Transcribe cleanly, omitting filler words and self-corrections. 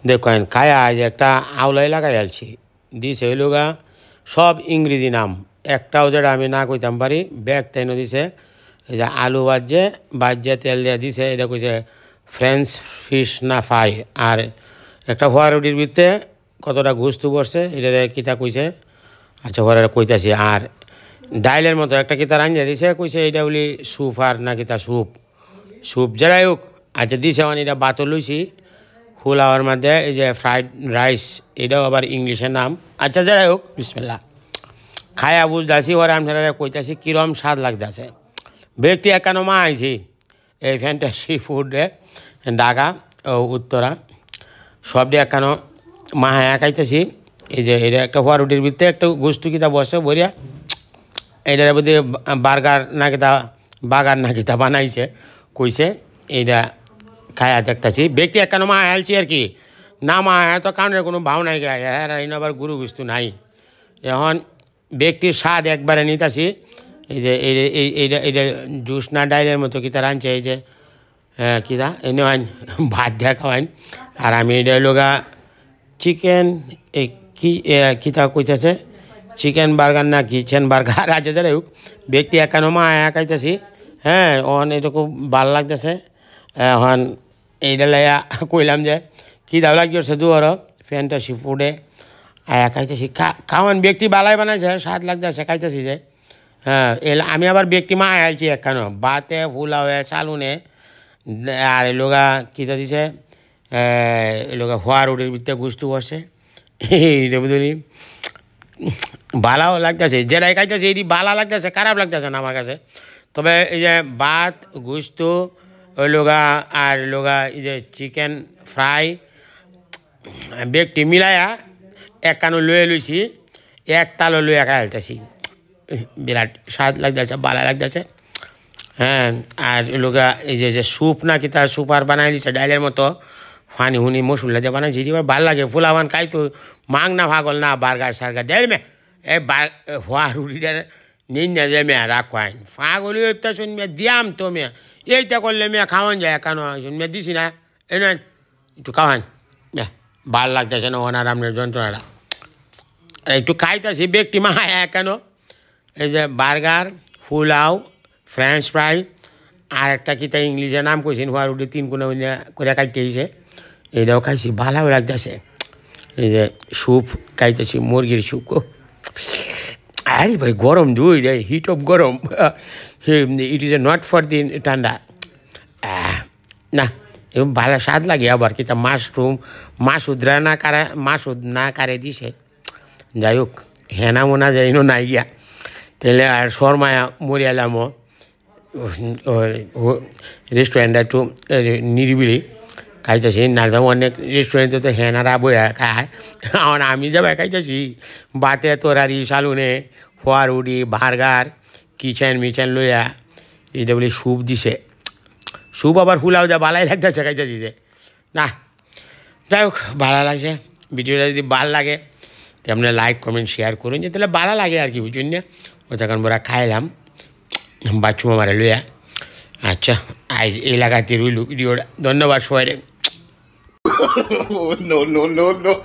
দেখেন খায়া আজ একটা আওলাই লাগাই আলছি দিছে হইল গা সব ইংরেজি নাম একটাও যেটা আমি না কইতাম পারি ব্যাগ তাইনো দিছে এই যে আলু বাজ্যে তেল দিয়ে দিছে এটা কইছে ফ্রেঞ্চ ফিশ না ফ্রাই আর একটা হোয়া রুটির ভিতরে কতটা গুস্তু বসছে এটা কিতা কইছে আচ্ছা ঘরে কইতাছি আর ডাইলের মতো একটা কিতা রাঞ্জা দিছে কইছে এটা বলি স্যুপ আর না কিতা স্যুপ যাই হোক আচ্ছা দিছে মানে এটা বাতো লইছি ফুলাওয়ার মধ্যে এই যে ফ্রাইড রাইস এটাও আবার ইংলিশের নাম আচ্ছা যাই হোক বিসমিল্লাহ খায়া বুঝতেছি ওরা আপনারা কইতাছি কিরম স্বাদ লাগতেছে ব্যক্তি একানো মা আইছি এই ফ্যান্টাসি ফুডে ঢাকা উত্তরা সব দিয়ে একানো মা একাইতেছি এই যে এটা একটা হোয়া রুটির ভিতরে একটা গোস্তু কিতা বসে বরিয়া এটার মধ্যে বার্গার না কিতা বানাইছে কইছে এইটা খায়া দেখতেছি ব্যক্তি একানো মা আলছি আর কি না মা তো কারণের কোনো ভাও নাই গায়ে হ্যাঁ আবার গুরু গুস্তু নাই এখন ব্যক্তির স্বাদ একবারে নিতেছি এই যে এইটা জুস না ডাইলের মতো কিতা রাঁধছে এই যে কিতা এনে ভাত দিয়া খাওয়াইন আর আমি এটা লোগা চিকেন কিতা কইতেছে চিকেন বার্গার না কিচেন বার্গার আছে যাই হোক ব্যক্তি একানো মা খাইতেছি হ্যাঁ ওখানে এটা খুব ভালো লাগতেছে এখন এইটা লাইয়া কইলাম যে কী দাও লাগিয়েছে দুয়ার ফ্যান্টাসি ফুডে খাইতেছি খাওয়ান ব্যক্তি বালাই বানাইছে স্বাদ লাগতেছে খাইতেছি যে হ্যাঁ আমি আবার ব্যক্তি মা আইছি একখানো বাতে ফুলাওয়ে চালুনে আর লোগা কিতা দিছে লোগা হোয়া রুটির ভিতরে গুস্তু বসে এইটা বুঝলি ভালাও লাগতেছে যেটাই খাইতেছে এটি ভালো লাগতেছে খারাপ লাগতেছে না আমার কাছে তবে এই যে ভাত গুস্তু ওই লোগা আর লোগা এই যে চিকেন ফ্রাই ব্যক্তি মিলাইয়া এক কানো লয়ে লইছি এক তালো লইয়া খাইতেছি বিরাট স্বাদ লাগতেছে ভালো লাগতেছে হ্যাঁ আর লোগা এই যে স্যুপ না কি তার স্যুপ আর বানাই দিছে ডাইলের মতো ফানি হুনি মসুল্লা দিয়ে বানাইছি এবার ভালো লাগে ফুলাবান খাই তো মাং না ভাগল না বার্গার সার্গার দেয় মে এই হওয়া রুটিটা নিন না যে মেয়া রাখাইন ফাগলি ওইটা শুন মেয়ে দিয়াম তো মেয়া এইটা করলে মেয়া খাওয়ান যায় কেন শুন মেয়ে দিছি না এই নেন একটু খাওয়ান মেয়া ভাল লাগতেছে না ওনার আপনার যন্ত্রণাটা একটু খাইতেছি ব্যক্তি মা কেন এই যে বার্গার ফুলাও ফ্রেঞ্চ ফ্রাই আর একটা কিতা ইংলিশের নাম কইছেন হওয়া রুটি 3 কোনা করে খাইতেছে এটাও খাইছি ভালো লাগতেছে এই যে স্যুপ খাইতেছি মুরগির স্যুপ আরে ভাই গরম দুই রে হিট অফ গরম it is a not for the ঠান্ডা না এবং ভালো স্বাদ লাগে আবার কিতা মাসুদ না কারে দিছে যাই হোক হেনা মোনা যাইনো নাই গিয়া তাহলে আর শর্মায়া মরিয়ালামও রেস্টুরেন্টটা একটু নিরিবিলি খাইতেছি না অনেক রেস্টুরেন্টে তো হেনারা বইয়া খায় এখন আমি যাবে খাইতেছি বাতে তোরারি সালুনে ফোয়ারুডি বার্গার কিচেন লইয়া এটা বলি স্যুপ দিছে স্যুপ আবার ফুলাও যা ভালাই লাগতেছে খাইতেছি যে না যাই হোক ভালো লাগছে ভিডিওটা যদি ভালো লাগে তেমনি লাইক কমেন্ট শেয়ার করুন যে তাহলে ভালো লাগে আর কি বুঝুন না ও তখন মোরা খাইলাম বাচ্চু মামারে লইয়া আচ্ছা আজ এই লাগাতে রইল ভিডিওটা ধন্যবাদ সবাই no, no, no, no.